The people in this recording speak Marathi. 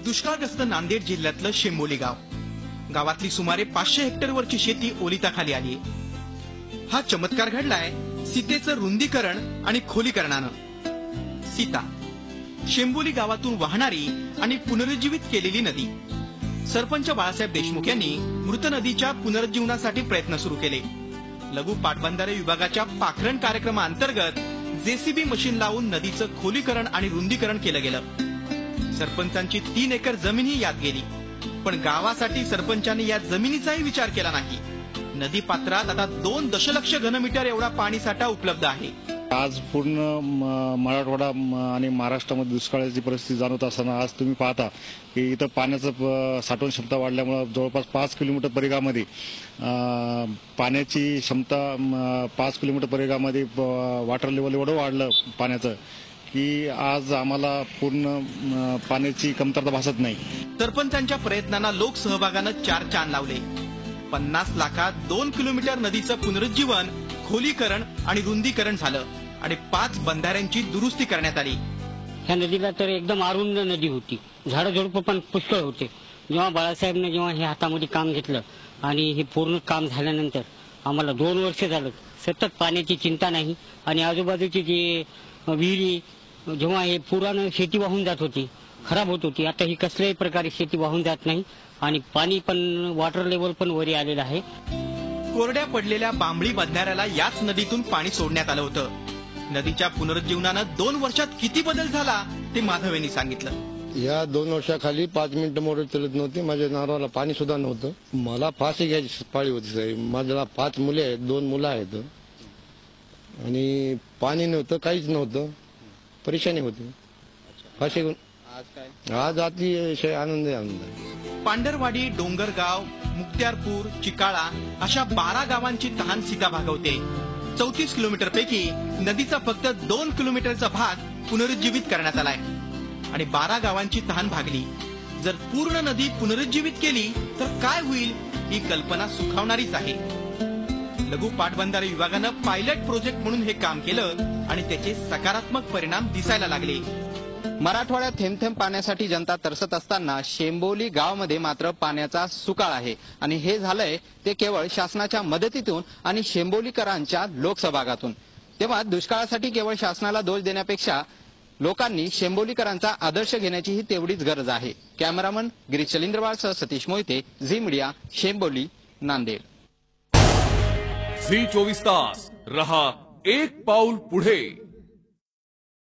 दुष्काळग्रस्त नांदेड जिल्ह्यातलं शेंबोली गाव, गावातली सुमारे 500 हेक्टरवरची शेती ओलिताखाली आली। हा चमत्कार घडलाय सीतेचं रुंदीकरण आणि खोलीकरणानं। सीता शेंबोली गावातून वाहणारी आणि पुनरुज्जीवित केलेली नदी। सरपंच बाळासाहेब देशमुख यांनी मृत नदीच्या पुनरुज्जीवनासाठी प्रयत्न सुरू केले। लघु पाटबंधारे विभागाच्या पाखरण कार्यक्रमाअंतर्गत जेसीबी मशीन लावून नदीचं खोलीकरण आणि रुंदीकरण केलं गेलं। सरपंचांची 3 एकर जमीनही यात गेली, पण गावासाठी सरपंचांनी या जमिनीचाही विचार केला नाही। नदी पात्रात आता 2 दशलक्ष घनमीटर एवढा पाणीसाठा उपलब्ध आहे। आज पूर्ण मराठवाडा आणि महाराष्ट्रामध्ये दुष्काळाची परिस्थिती जाणवत असताना आज तुम्ही पाहता की इथं पाण्याचं साठवण क्षमता वाढल्यामुळे जवळपास 5 किलोमीटर परिघामध्ये पाण्याची क्षमता 5 किलोमीटर परिघामध्ये वॉटर लेवल एवढं वाढलं पाण्याचं की आज आम्हाला पूर्ण पाण्याची कमतरता भासत नाही। सरपंचांच्या प्रयत्नांना लोकसहभागानं 4 चांद लावले। 50 लाखात 2 किलोमीटर नदीचं पुनरुज्जीवन, खोलीकरण आणि रुंदीकरण झालं आणि 5 बंधाऱ्यांची दुरुस्ती करण्यात आली। ह्या नदीला तर एकदम अरुंद नदी होती, झाडं झुडपं पण पुष्कळ होते। जेव्हा बाळासाहेबने हे हातामध्ये काम घेतलं आणि हे पूर्ण काम झाल्यानंतर आम्हाला 2 वर्ष झालं सतत पाण्याची चिंता नाही आणि आजूबाजूची जी विहिरी जेव्हा हे पुरानं शेती वाहून जात होती, खराब होत होती, आता ही कसल्याही प्रकारे शेती वाहून जात नाही आणि पाणी पण वॉटर लेवल पण वरी आलेलं आहे। कोरड्या पडलेल्या बांबळी बंधाऱ्याला याच नदीतून पाणी सोडण्यात आलं होतं। नदीच्या पुनरुज्जीवनानं 2 वर्षात किती बदल झाला ते माधव यांनी सांगितलं। या 2 वर्षाखाली 5 मिनिटं मोटर चालत नव्हती, माझ्या नारळाला पाणी सुद्धा नव्हतं। मला फाशी घ्यायची पाळी होती साहेब। माझ्याला 5 मुले आहेत, 2 मुलं आहेत आणि पाणी नव्हतं, काहीच नव्हतं, परेशानी होती। फाशी आज अतिशय आनंद आहे। पांढरवाडी, डोंगरगाव, मुक्त्यारपूर, चिकाळा अशा 12 गावांची तहान सीता भागवते। 34 किलोमीटर पैकी नदीचा फक्त 2 किलोमीटरचा भाग पुनरुज्जीवित करण्यात आलाय आणि 12 गावांची तहान भागली। जर पूर्ण नदी पुनरुज्जीवित केली तर काय होईल ही कल्पना सुखावणारीच आहे। लघु पाटबंधारे विभागानं पायलट प्रोजेक्ट म्हणून हे काम केलं आणि त्याचे सकारात्मक परिणाम दिसायला लागले। मराठवाड्यात थेंब थेंब पाण्यासाठी जनता तरसत असताना शेंबोली गावामध्ये मात्र पाण्याचा सुकाळ आहे आणि हे झालंय ते केवळ शासनाच्या मदतीतून आणि शेंबोलीकरांच्या लोकसहभागातून। तेव्हा दुष्काळासाठी केवळ शासनाला दोष देण्यापेक्षा लोकांनी शेंबोलीकरांचा आदर्श घेण्याचीही तेवढीच गरज आहे। कॅमेरामन गिरीश चलिंद्रवारसह Satish Mohite, Zee media, Shemboli, Nanded. Zee 24 तास रहा एक पाऊल पुढे।